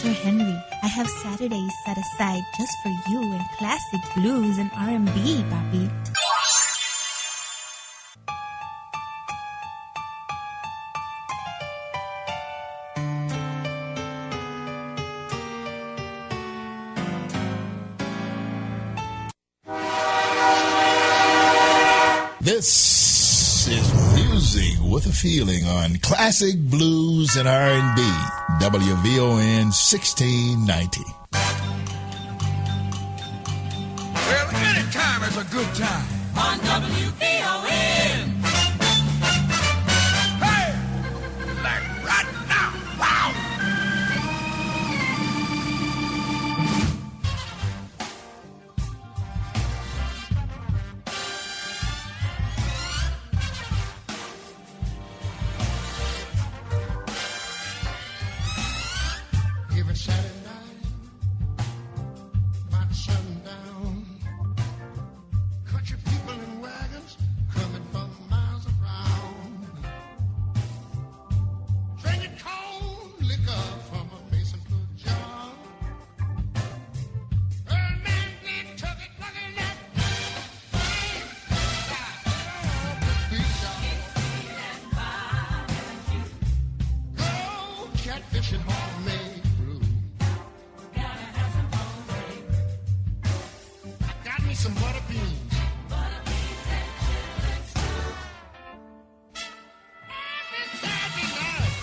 Sir Henry, I have Saturdays set aside just for you and classic blues and R&B, papi. This is Music with a Feeling on Classic Blues and R&B, WVON 1690. Well, any time is a good time. On WVON. Hey! Like right now. Wow! Every Saturday night, about sundown, country people in wagons coming from miles around, drinking cold liquor from a mason foot jar. Earl man did took it, looking at go catfishing homemade brew. Got me some butter beans. Every Saturday night.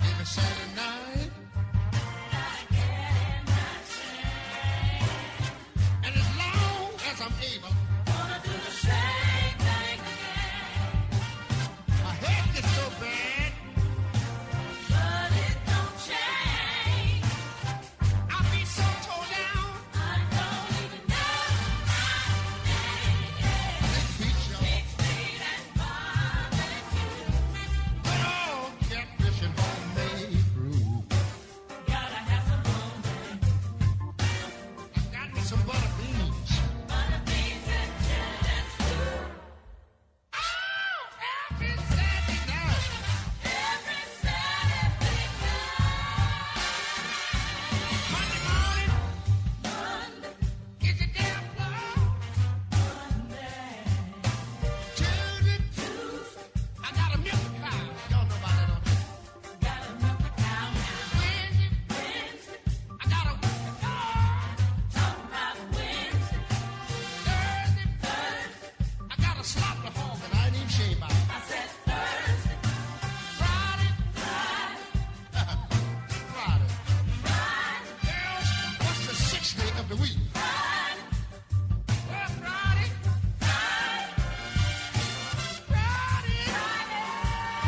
Every Saturday night. And as long as I'm able, my head gets so bad, I'll be so tore down. Big beach, good old catfishing homemade brew. I got me some butter beans. Oh, every Saturday night. Monday morning, get your damn plug. Tuesday, I got a milk cow. Y'all know about that, don't you? Wednesday, I got a whipped dog. Thursday, I got a slaughter hog and I ain't even shaved by it. Friday. Girls, what's the sixth day of the week? Well, Friday.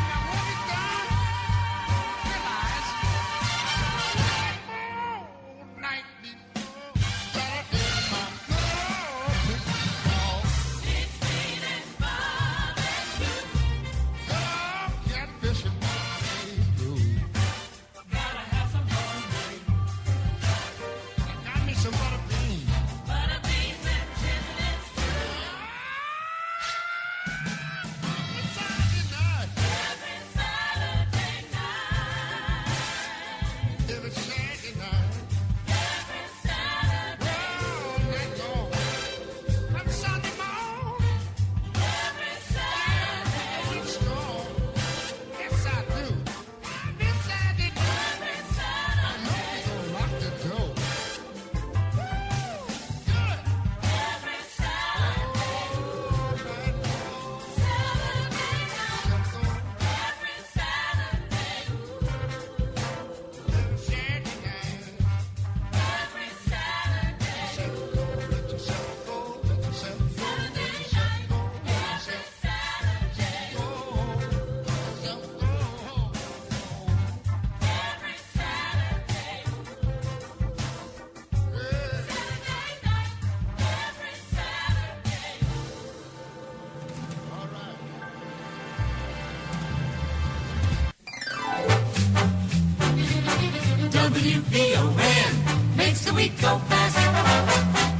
Now, when it's done, realize one more night before Saturday, my good dog. Catfishing homemade brew. Got me some butter beans. It's Saturday night. Every Saturday night. All night long. Come Sunday morning. Keep strong. Yes, I do. Every Saturday night. I know we gonna lock the door. Good. WVON makes the week go fast,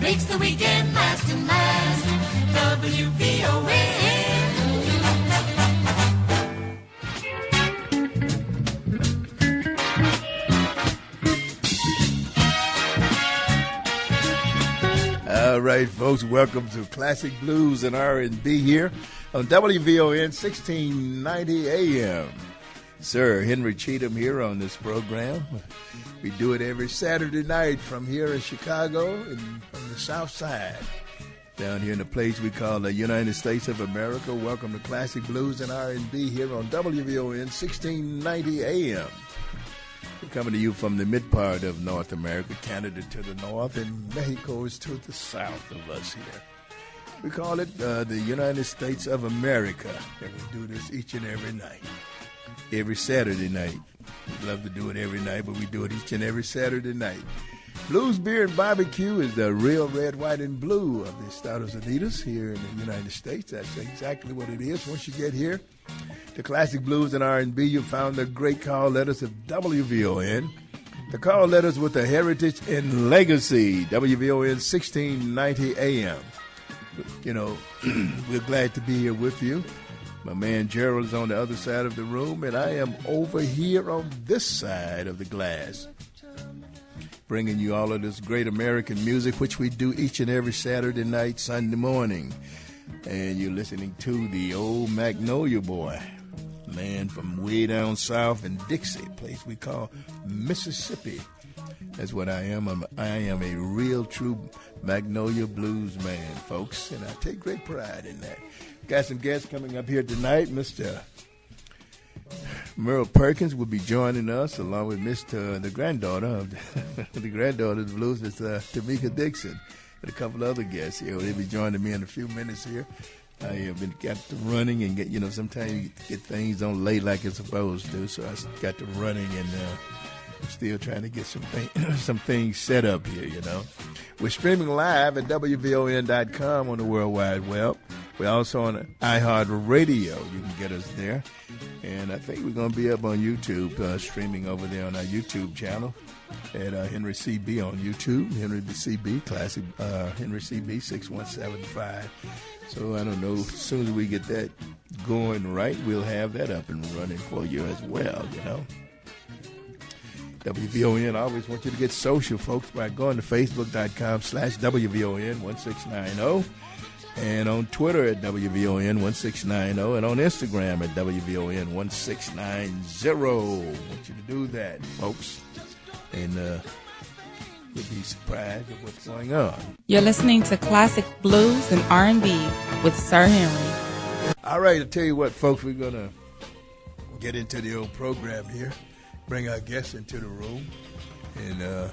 makes the weekend last and last. WVON. right, folks. Welcome to Classic Blues and R&B here on WVON 1690 AM. Sir Henry Cheatham here on this program. We do it every Saturday night from here in Chicago and from the South Side. Down here in the place we call the United States of America. Welcome to Classic Blues and R&B here on WVON 1690 AM. We're coming to you from the mid part of North America, Canada to the north, and Mexico is to the south of us here. We call it the United States of America, and we do this each and every night, every Saturday night. We love to do it every night, but we do it each and every Saturday night. Blues, Beer, and Barbecue is the real red, white, and blue of the Estados Unidos here in the United States. That's exactly what it is. Once you get here to Classic Blues and R&B, you found the great call letters of WVON. The call letters with the heritage and legacy, WVON 1690 AM. You know, we're glad to be here with you. My man Gerald is on the other side of the room, and I am over here on this side of the glass, bringing you all of this great American music, which we do each and every Saturday night, Sunday morning. And you're listening to the old Magnolia Boy, man from way down south in Dixon, a place we call Mississippi. That's what I am. I am a real, true Magnolia blues man, folks, and I take great pride in that. Got some guests coming up here tonight. Mr. Merle Perkins will be joining us, along with the granddaughter of the granddaughter of the blues, is Tomiko Dixon, and a couple of other guests here. They'll be joining me in a few minutes here. I have got to running and get, sometimes you get things on late like it's supposed to, so I got to running and I'm still trying to get some things set up here, We're streaming live at WVON.com on the World Wide Web. We're also on iHeartRadio. You can get us there. And I think we're going to be up on YouTube, streaming over there on our YouTube channel at Henry CB on YouTube, Henry CB, Classic Henry CB 6175. So I don't know, as soon as we get that going right, we'll have that up and running for you as well, WVON, I always want you to get social, folks, by going to Facebook.com/WVON1690 and on Twitter at WVON1690 and on Instagram at WVON1690. I want you to do that, folks, and you'll be surprised at what's going on. You're listening to Classic Blues and R&B with Sir Henry. All right, I'll tell you what, folks, we're going to get into the old program here. Bring our guests into the room and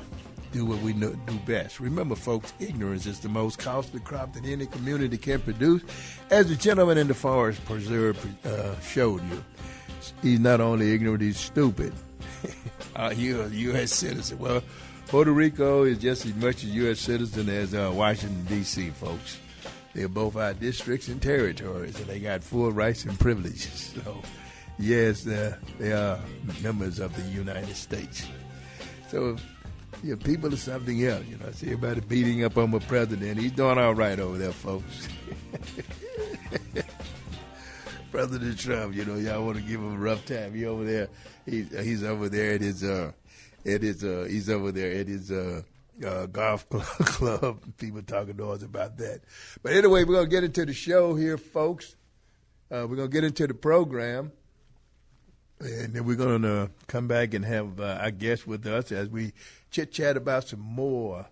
do what we do best. Remember, folks, ignorance is the most costly crop that any community can produce. As the gentleman in the forest preserve showed you, he's not only ignorant, he's stupid. You're a U.S. citizen. Well, Puerto Rico is just as much a U.S. citizen as Washington, D.C., folks. They're both our districts and territories, and they got full rights and privileges. So, yes, they are members of the United States. So, people are something else. I see everybody beating up on my president. He's doing all right over there, folks. President Trump, y'all want to give him a rough time. He over there. He's over there at his he's over there at his golf club. People talking to us about that. But anyway, we're gonna get into the show here, folks. We're gonna get into the program. And then we're going to come back and have our guests with us as we chit-chat about some more,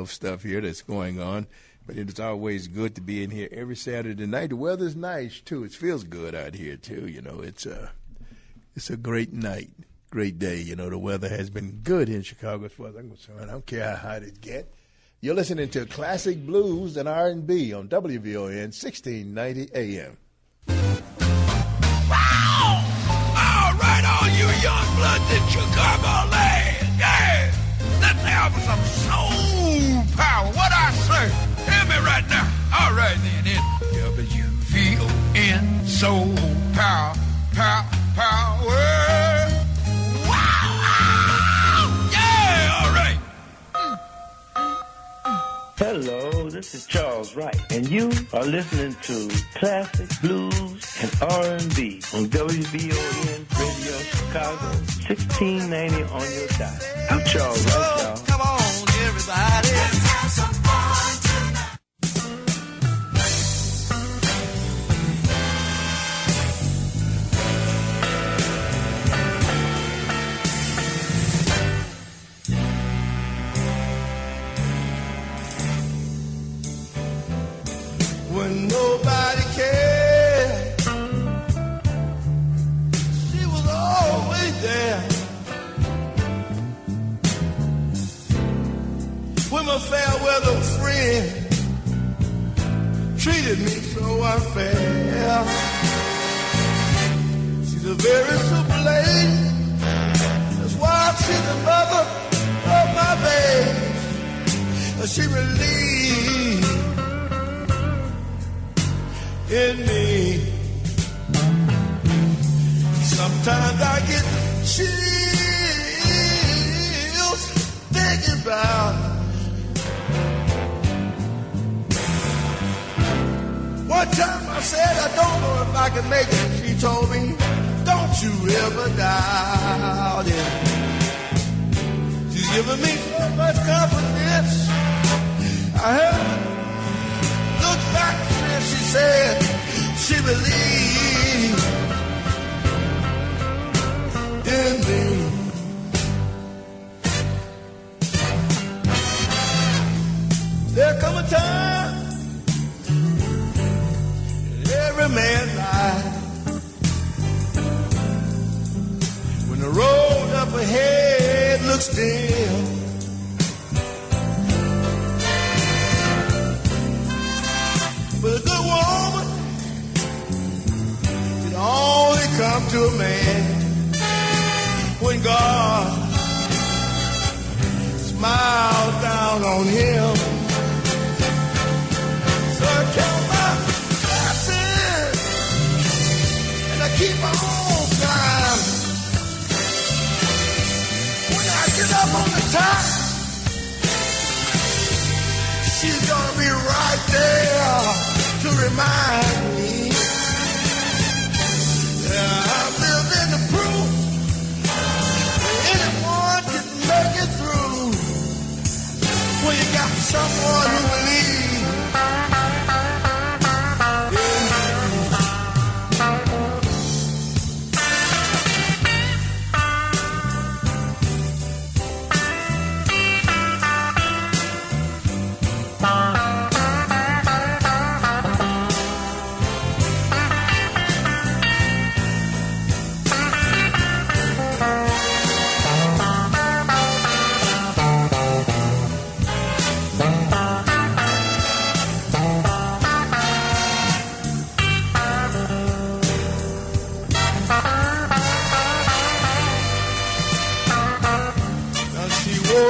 stuff here that's going on. But it's always good to be in here every Saturday night. The weather's nice, too. It feels good out here, too. It's a great night, great day. The weather has been good in Chicago as far as I'm concerned. I don't care how hot it gets. You're listening to Classic Blues and R&B on WVON 1690 AM. All you young bloods in Chicago land, yeah. Let's have some soul power. What I say? Hear me right now. All right then, WVON soul power, power. Wow! Yeah, all right. Hello, this is Charles Wright, and you are listening to Classic Blues and R&B on WVON Radio Chicago, 1690 on your dot. I'm Charles Wright, y'all. Come on, everybody. Let's have some fun tonight. treated me so unfair. She's a very simple lady. That's why she's the mother of my baby. She believes in me. Sometimes I get chills thinking about her. One time I said, I don't know if I can make it. She told me, don't you ever doubt it. She's given me so much confidence. I haven't looked back since she said she believes in me. There come a time in every man's life when the road up ahead looks dim. But a good woman can only come to a man when God smiles down on him. So I count my blessings and I keep my own time. When I get up on the top, she's gonna be right there to remind me that I've lived in the proof that anyone can make it through when you got someone who believes in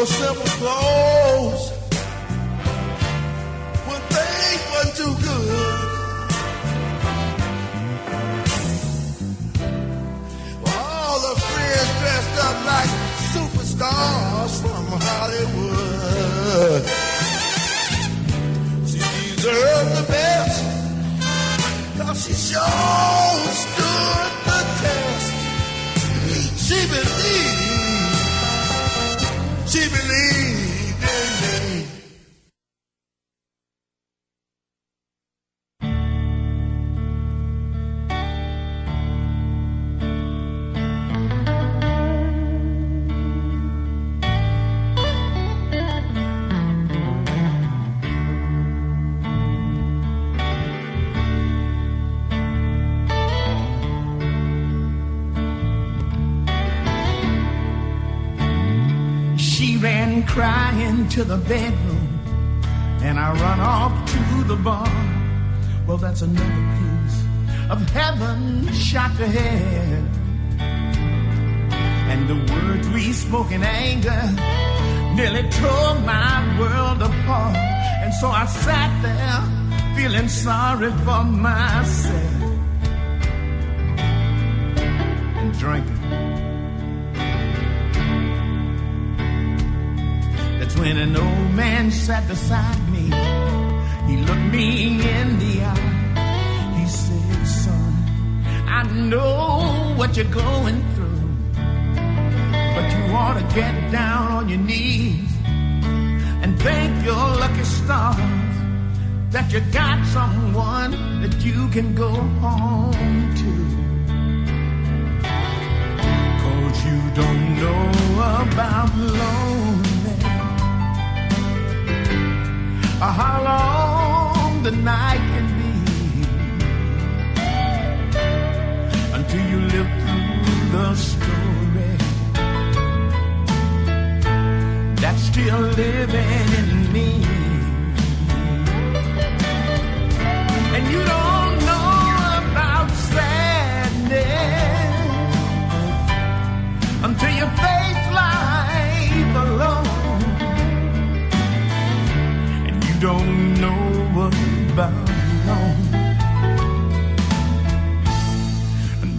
simple clothes when things wasn't too good. Well, all the friends dressed up like superstars from Hollywood. She deserved the best, 'cause she sure stood the test. She believed in me. Crying to the bedroom, and I run off to the bar. Well, that's another piece of heaven shot to hell. And the words we spoke in anger nearly tore my world apart. And so I sat there feeling sorry for myself and drinking. When an old man sat beside me, he looked me in the eye. He said, son, I know what you're going through, but you ought to get down on your knees and thank your lucky stars that you got someone that you can go home to. 'Cause you don't know about loneliness, or how long the night can be, until you live through the story that's still living in me.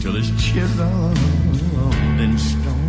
until it's chiseled in stone.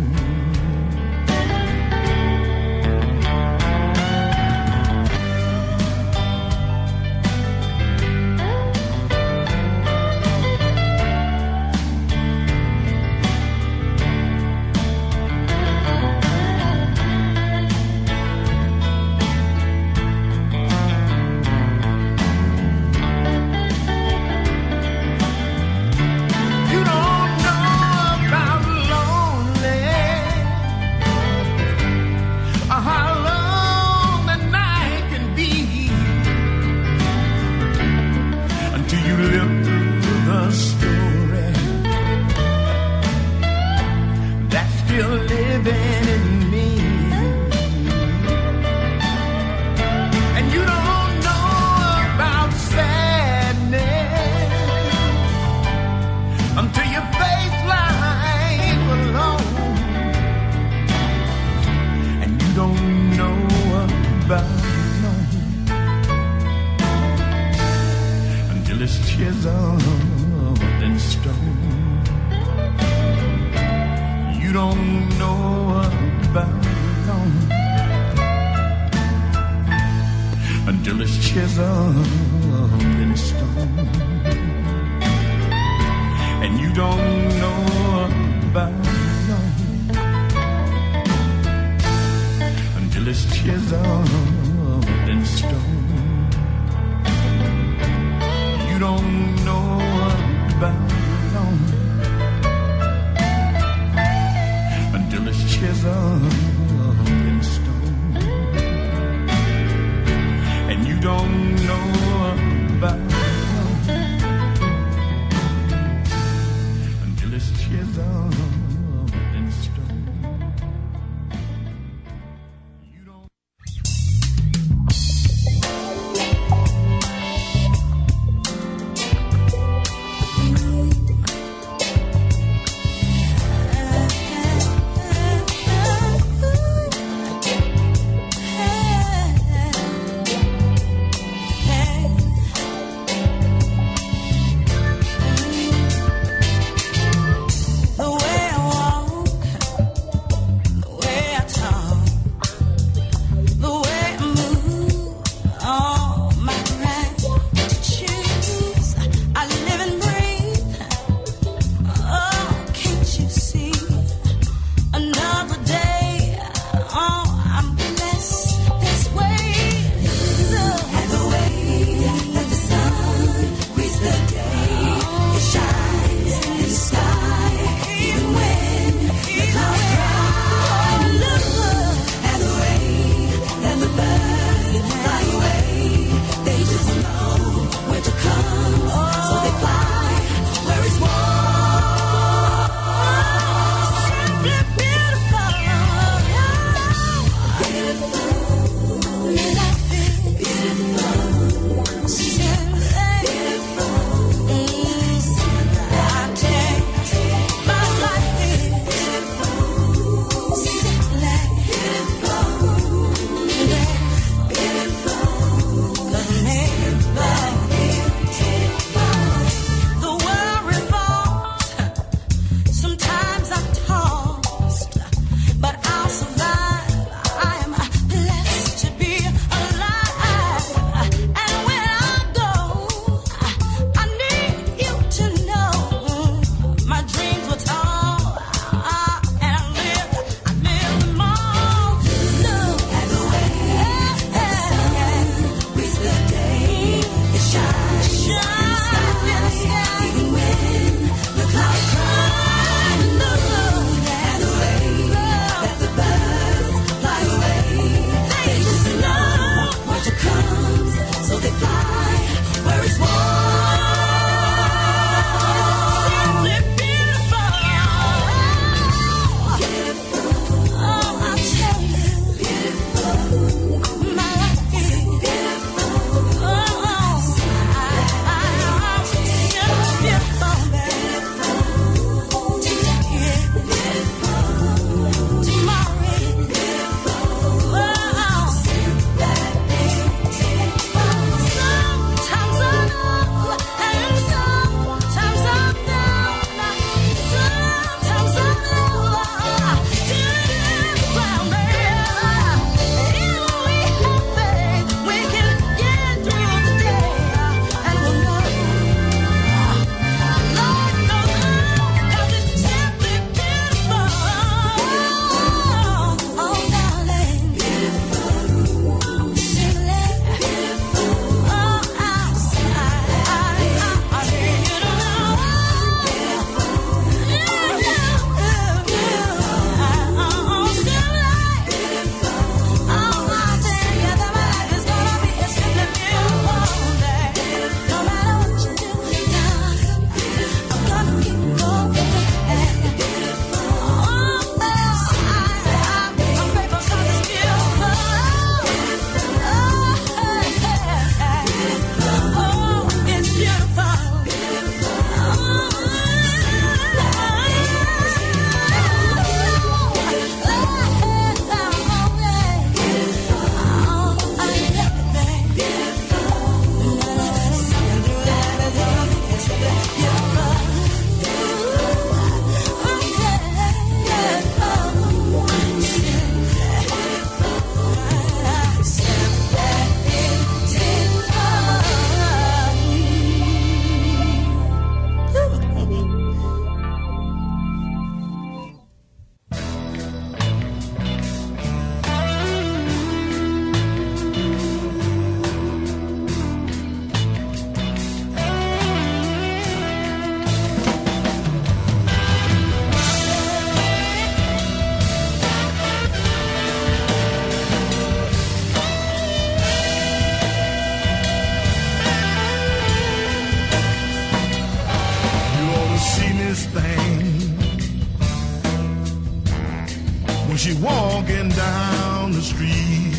She walking down the street.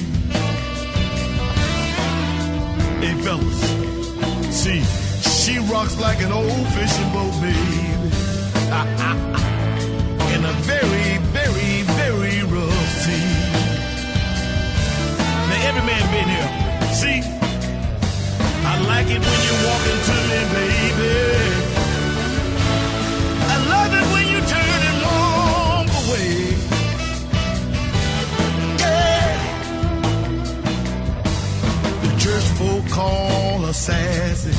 Hey fellas, see, she rocks like an old fishing boat, baby. In a very, very, very rough sea. Now every man been here. See, I like it when you walk into me, baby. I love it when you turn and walk away. Yeah. The church folk call her sassy.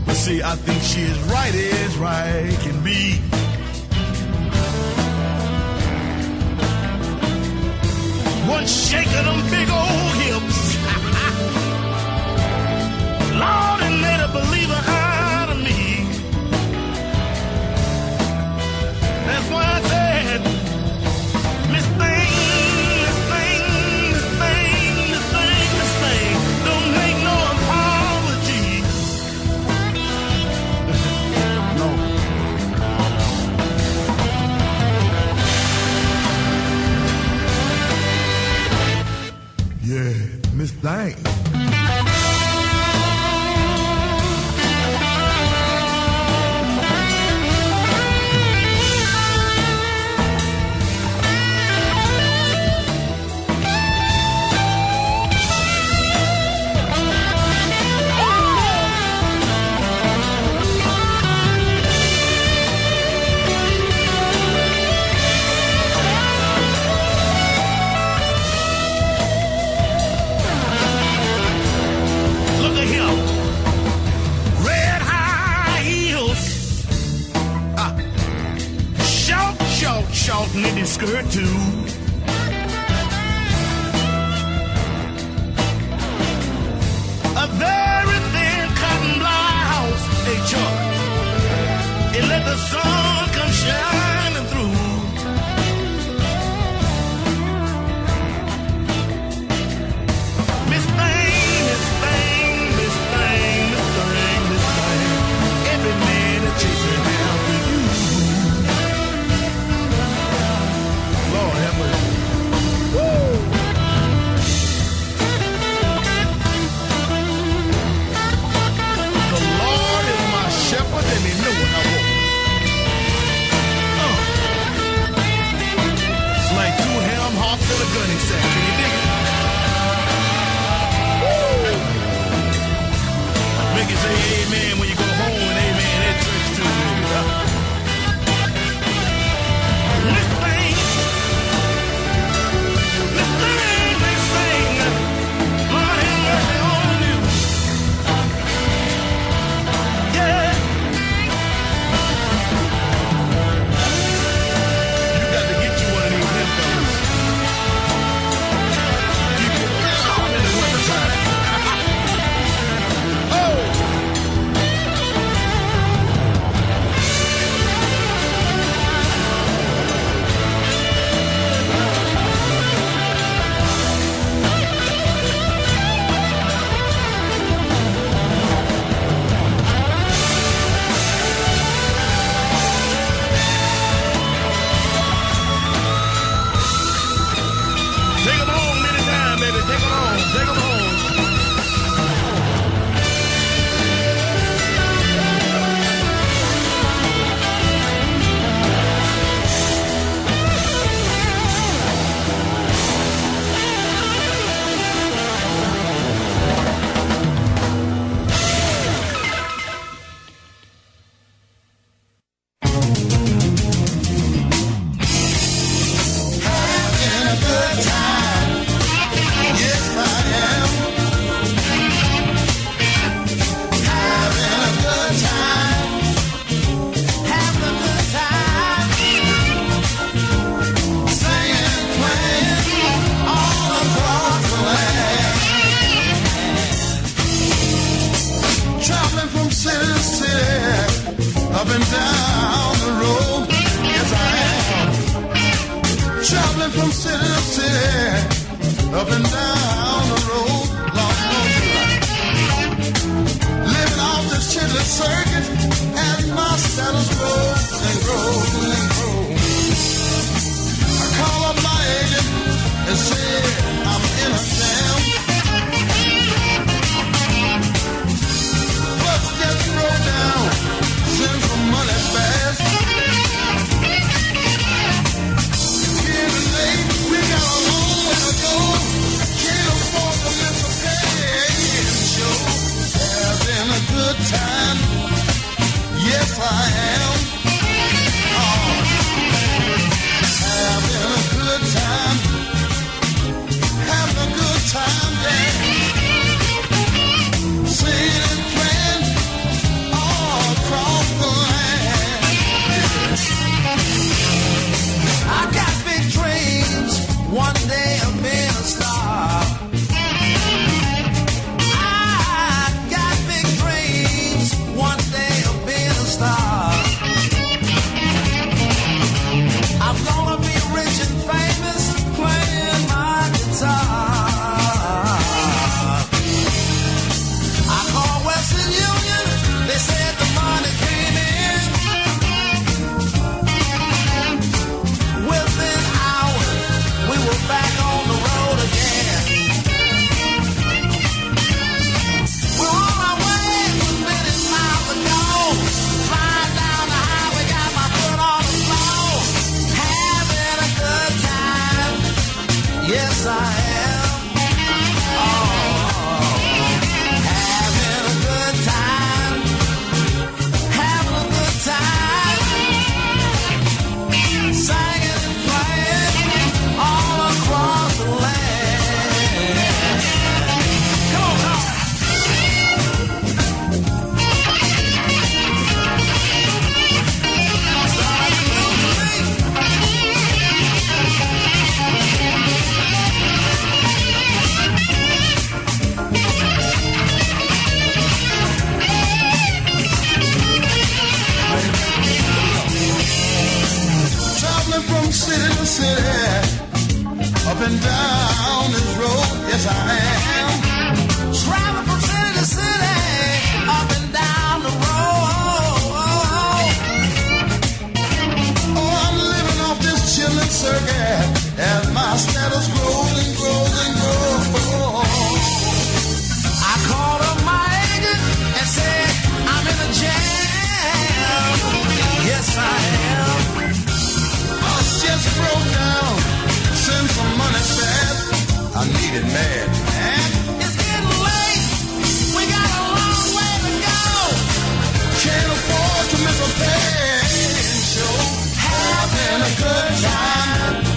But see, I think she is right as right can be. One shake of them big old hips. Lord, and made a believer out of me. That's why I said, Miss Thing, Miss Thing, Miss Thing, Miss Thing, Miss Thing, don't make no apology. No. Yeah, Miss Thing. Knitted skirt too. A very thin cotton blouse. Hey Chuck, it let the sun come shining through. Miss Thing, Miss Thing, Miss Thing, Miss Thing, Miss Thing. Every man that chasing after you. Lord have mercy. Woo! The Lord is my shepherd and he know what I want. It's like two ham hocks in a gunny sack. Can you dig it? Woo! Make you say amen when you go home and amen at church too, baby. Miss Thing. up and down the road. Yes, I am. Traveling from city to city, up and down the road. Lost no time. Living off this chitless circuit, and my saddles grow and grow and grow. city to city, up and down this road, yes I am. Travel from city to city, up and down the road. Oh, I'm living off this chillin' circuit as my status grows and grows and grows. I called up my agent and said I'm in a jam. Yes, I am. Bus just broke down. Send some money fast. I need it mad. And it's getting late. We got a long way to go. Can't afford to miss a pay show. Having a good time.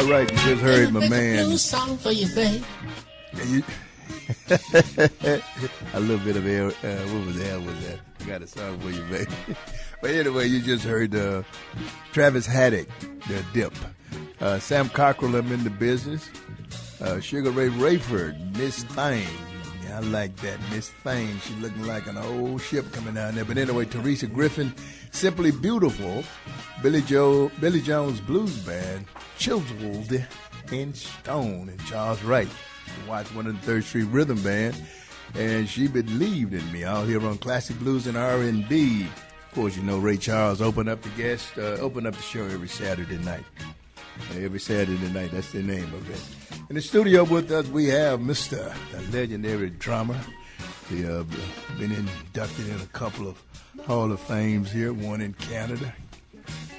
All right, you just heard my man. New song for you, babe. A little bit of air. What was the hell was that? I got a song for you, baby. But anyway, you just heard Travis Haddock, the Dip. Sam Cockrell, I'm in the business. Sugar Ray Rayford, Miss Thing. Yeah, I like that, Miss Thing. She looking like an old ship coming down there. But anyway, Teresa Griffin, Simply Beautiful. Billy Jones Blues Band, Chiseled in Stone, and Charles Wright. Watch 103rd Street Rhythm Band, and She Believed in Me, all here on Classic Blues and R&B. Of course, you know Ray Charles open up the show every Saturday night. Every Saturday night, that's the name of it. In the studio with us, we have Mr. the legendary drummer. He been inducted in a couple of Hall of Fames here, one in Canada,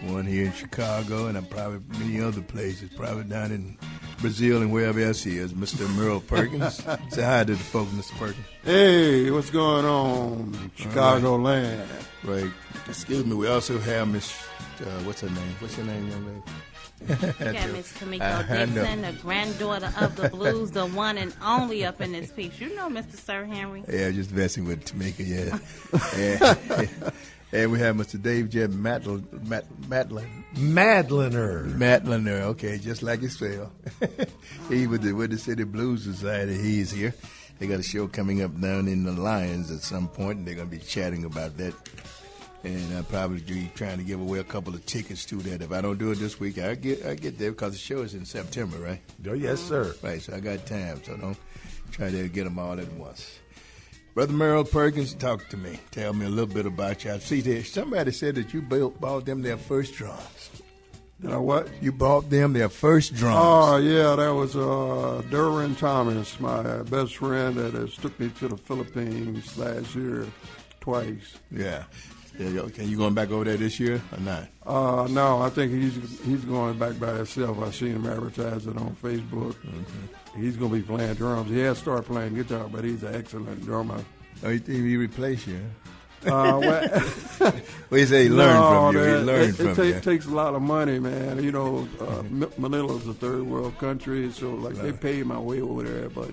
one here in Chicago, and probably many other places, probably down in Brazil and wherever else he is, Mr. Merle Perkins. Say hi to the folks, Mr. Perkins. Hey, what's going on, Chicago land? Right. Excuse me. We also have Miss, what's her name? What's your name, young lady? We got Miss Tomiko Dixon, the granddaughter of the blues, the one and only up in this piece. You know Mr. Sir Henry. Yeah, just messing with Tomiko, yeah. And we have Mr. Dave Jeb Madlender. Madlender, okay, just like his spell. He with the City Blues Society. He's here. They got a show coming up down in the Lions at some point, and they're going to be chatting about that. And I'll probably be trying to give away a couple of tickets to that. If I don't do it this week, I get there because the show is in September, right? Oh, yes, sir. Right, so I got time, so don't try to get them all at once. Brother Merle Perkins, talk to me. Tell me a little bit about you. I see somebody said that you bought them their first drums. What? You bought them their first drums. Oh, yeah, that was Duran Thomas, my best friend that has took me to the Philippines last year twice. Yeah. Okay, you going back over there this year or not? No, I think he's going back by himself. I seen him advertise it on Facebook. Mm-hmm. He's going to be playing drums. He has started playing guitar, but he's an excellent drummer. Oh, you think he replaced you? Well, he said he learned from you. He learned from you. It takes a lot of money, man. You know, Manila's a third world country, so they paid my way over there, but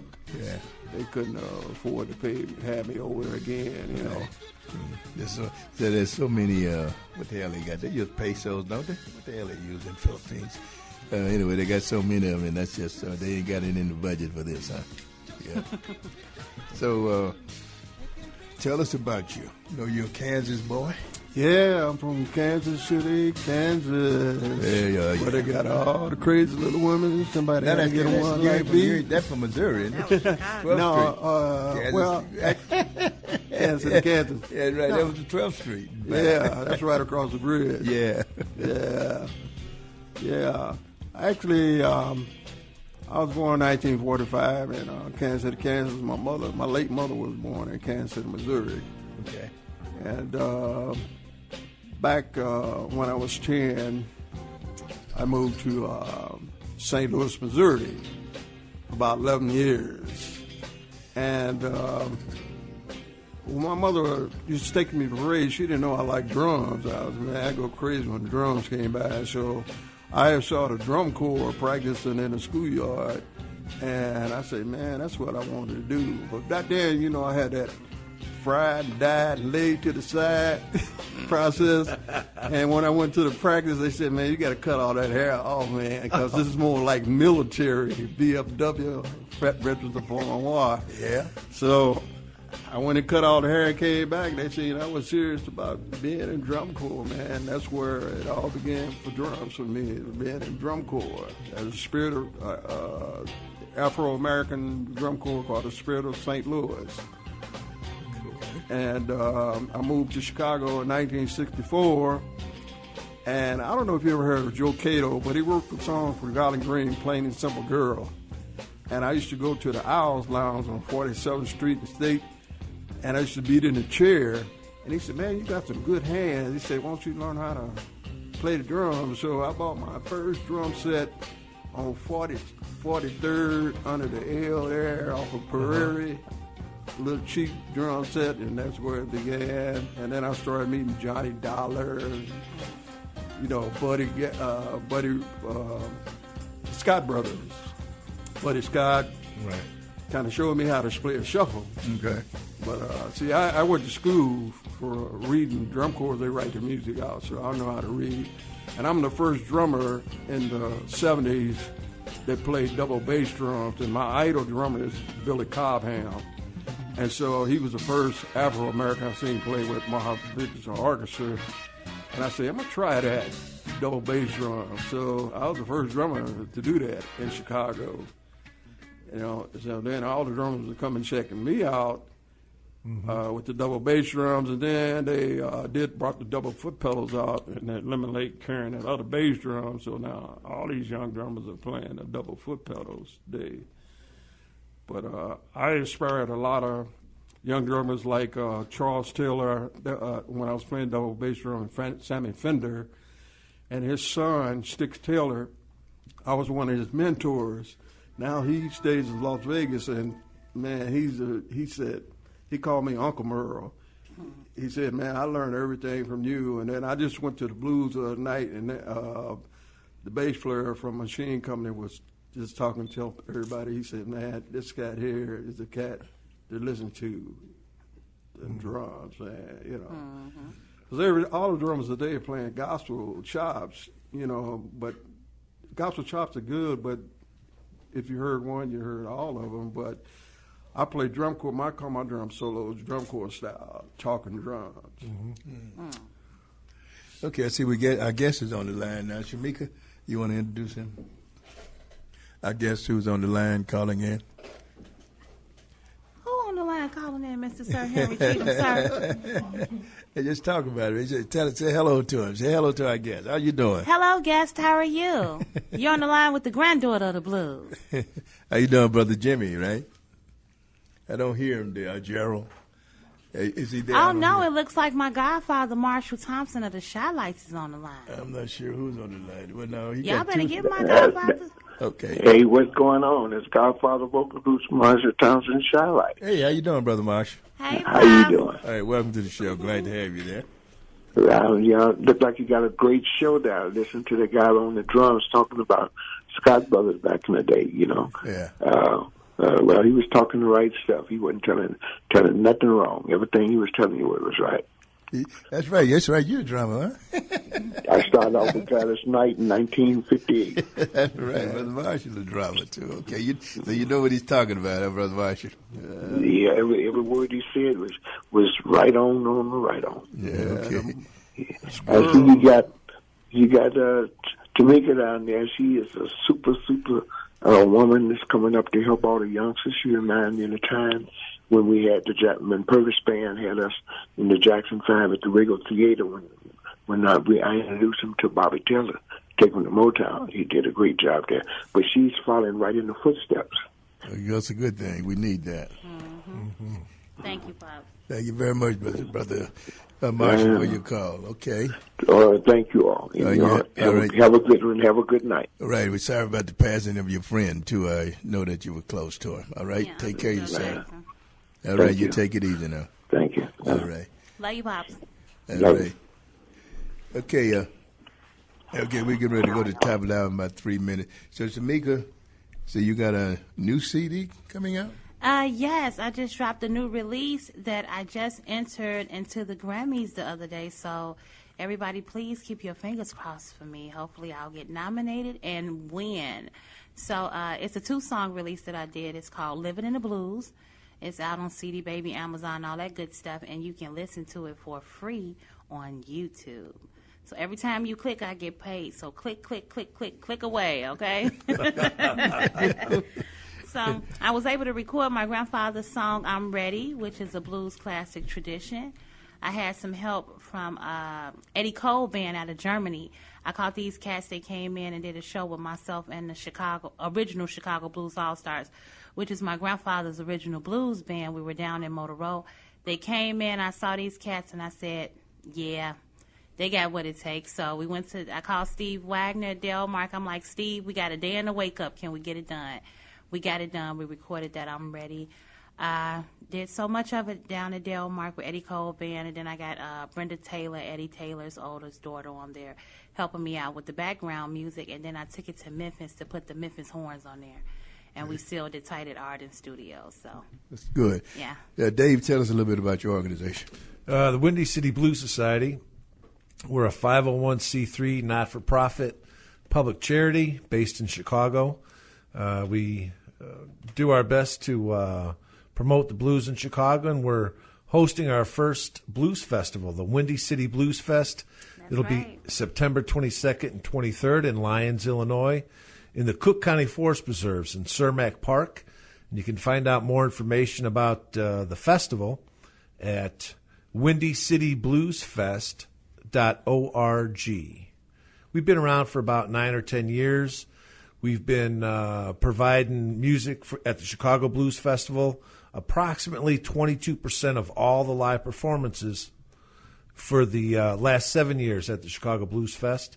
they couldn't afford to have me over there again. You know. There's so many. What the hell they got? They use pesos, don't they? What the hell they use in the Philippines? Anyway, they got so many of them, and that's just they ain't got it in the budget for this, huh? Yeah. So, tell us about you. You know, you're a Kansas boy. Yeah, I'm from Kansas City, Kansas. Yeah. Where they got all the crazy little women. Somebody had to get one like me. That's from Missouri, isn't it? Well, Kansas, Kansas. Yeah, right. That was the 12th Street. Yeah, that's right across the bridge. Yeah. Actually, I was born in 1945 in Kansas City, Kansas. My late mother was born in Kansas City, Missouri. Okay. And back when I was 10, I moved to St. Louis, Missouri, for about 11 years. And my mother used to take me to parades. She didn't know I liked drums. I'd go crazy when the drums came by. So I saw the drum corps practicing in the schoolyard. And I said, man, that's what I wanted to do. But back then, you know, I had that fried, dyed, laid to the side process. And when I went to the practice, they said, man, you got to cut all that hair off, man, because this is more like military, VFW, Veterans of Foreign War. Yeah. So I went and cut all the hair and came back. They said I was serious about being in drum corps, man. That's where it all began for drums for me, being in drum corps. As a spirit of Afro-American drum corps called the Spirit of St. Louis. And I moved to Chicago in 1964. And I don't know if you ever heard of Joe Cato, but he wrote the song for Garland Green, Plain and Simple Girl. And I used to go to the Owls Lounge on 47th Street and State, and I used to beat in the chair. And he said, man, you got some good hands. He said, why don't you learn how to play the drums? So I bought my first drum set on 43rd under the L there off of Prairie. Little cheap drum set, and that's where it began. And then I started meeting Johnny Dollar, you know, Buddy Scott Brothers. Buddy Scott Right. kind of showed me how to play a shuffle. Okay. But see, I went to school for reading drum corps. They write the music out, so I know how to read. And I'm the first drummer in the 70s that played double bass drums. And my idol drummer is Billy Cobham. And so he was the first Afro-American I've seen play with my Dixon orchestra. And I said, I'm going to try that double bass drum. So I was the first drummer to do that in Chicago. So then all the drummers would come and checking me out with the double bass drums, and then they brought the double foot pedals out, and that Lemon Lake carrying that other bass drum. So now all these young drummers are playing the double foot pedals today. But I inspired a lot of young drummers like Charles Taylor when I was playing double bass drum, and Sammy Fender, and his son Sticks Taylor. I was one of his mentors. Now he stays in Las Vegas, and man, he called me Uncle Merle. He said, man, I learned everything from you. And then I just went to the blues the other night, and the bass player from Machine Company was just talking to everybody. He said, man, this cat here is the cat to listen to the drums, man, Because all the drummers today are playing gospel chops, but gospel chops are good, but if you heard one, you heard all of them. But I play drum corps. I call my drum solos drum corps style, talking drums. Okay, I see we get our guest is on the line now. Shamika, you want to introduce him? Our guest who's on the line calling in. Who on the line calling in, Mr. Sir Henry Cheatham, sir? Hey, just talk about it. Say hello to him. Say hello to our guest. How you doing? Hello, guest. How are you? You're on the line with the granddaughter of the blues. How you doing, Brother Jimmy, right? I don't hear him there, Gerald. Is he there? Oh, no, it looks like my godfather, Marshall Thompson of the Shy Lights, is on the line. I'm not sure who's on the line. Well, no, y'all better give my godfather. Okay. Hey, what's going on? It's Godfather Vocal Group, Marshall Thompson, Shy Lights. Hey, how you doing, Brother Marshall? Hey, how you doing? All right, welcome to the show. Glad to have you there. Look like you got a great show there. Listen to the guy on the drums talking about Scott Brothers back in the day, Yeah. Well, he was talking the right stuff. He wasn't telling nothing wrong. Everything he was telling you was right. That's right. You're a drummer, huh? I started off with Gladys Knight in 1958. That's right. Brother Marshall, a drummer, too. Okay, so you know what he's talking about, huh, Brother Marshall? Yeah, every word he said was right on the right on. Yeah, okay. I see you got Tomiko down there. She is a super woman that's coming up to help all the youngsters. She reminds me of the time when we had when Perkins Band had us in the Jackson 5 at the Regal Theater when I introduced him to Bobby Taylor, take him to Motown. He did a great job there. But she's following right in the footsteps. That's a good thing. We need that. Thank you, Bob. Thank you very much, Brother Marshall, for your call. Okay. Thank you all. Have a good one. Have a good night. All right. We're sorry about the passing of your friend, too. I know that you were close to him. All right. Yeah, take care of yourself. All Thank right. you. You take it easy now. Thank you. All right. Love you, Pops. All Love right. Okay. Okay. We're getting ready to go to the top of the hour in about 3 minutes. So, Tomiko, you got a new CD coming out? Yes, I just dropped a new release that I just entered into the Grammys the other day. So everybody, please keep your fingers crossed for me. Hopefully I'll get nominated and win. So it's a 2-song release that I did. It's called Living in the Blues. It's out on CD Baby, Amazon, all that good stuff. And you can listen to it for free on YouTube. So every time you click, I get paid. So click away, okay? So I was able to record my grandfather's song, I'm Ready, which is a blues classic tradition. I had some help from Eddie Cole band out of Germany. I caught these cats. They came in and did a show with myself and the original Chicago Blues All-Stars, which is my grandfather's original blues band. We were down in Motor Road. They came in. I saw these cats, and I said, yeah, they got what it takes. So I called Steve Wagner, Delmark. I'm like, Steve, we got a day in the wake-up. Can we get it done? We got it done. We recorded that. I'm Ready. I did so much of it down at Del Mark with Eddie Cole Band, and then I got Brenda Taylor, Eddie Taylor's oldest daughter, on there helping me out with the background music, and then I took it to Memphis to put the Memphis horns on there, and we sealed it tight at Arden Studios. So that's good. Yeah. Dave, tell us a little bit about your organization. The Windy City Blues Society. We're a 501c3 not-for-profit public charity based in Chicago. We do our best to promote the blues in Chicago, and we're hosting our first blues festival, the Windy City Blues Fest. It'll be September 22nd and 23rd in Lyons, Illinois, in the Cook County Forest Preserves in Cermak Park. And you can find out more information about the festival at windycitybluesfest.org. We've been around for about 9 or 10 years. We've been providing music at the Chicago Blues Festival, approximately 22% of all the live performances for the last 7 years at the Chicago Blues Fest.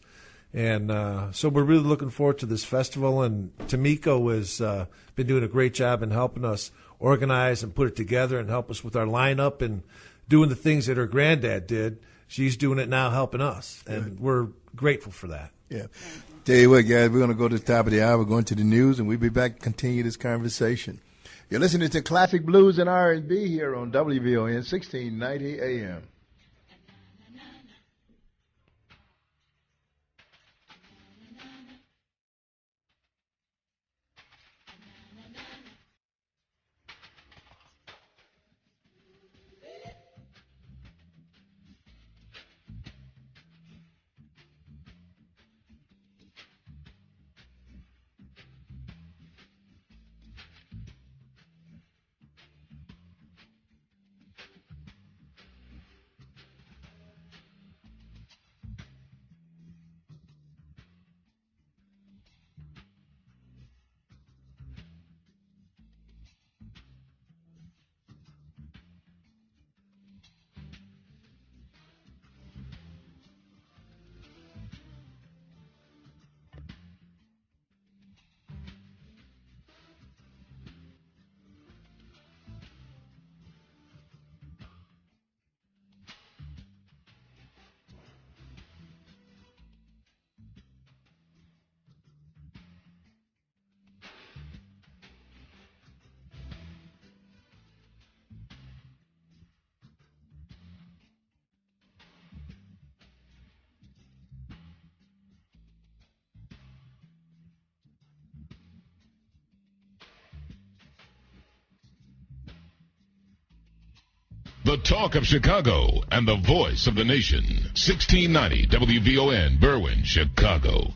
And so we're really looking forward to this festival. And Tomiko has been doing a great job in helping us organize and put it together and help us with our lineup and doing the things that her granddad did. She's doing it now, helping us. And we're grateful for that. Yeah. Tell you what, guys, we're going to go to the top of the hour, going to the news, and we'll be back to continue this conversation. You're listening to Classic Blues and R&B here on WVON 1690 AM. The talk of Chicago and the voice of the nation. 1690 WVON, Berwyn, Chicago.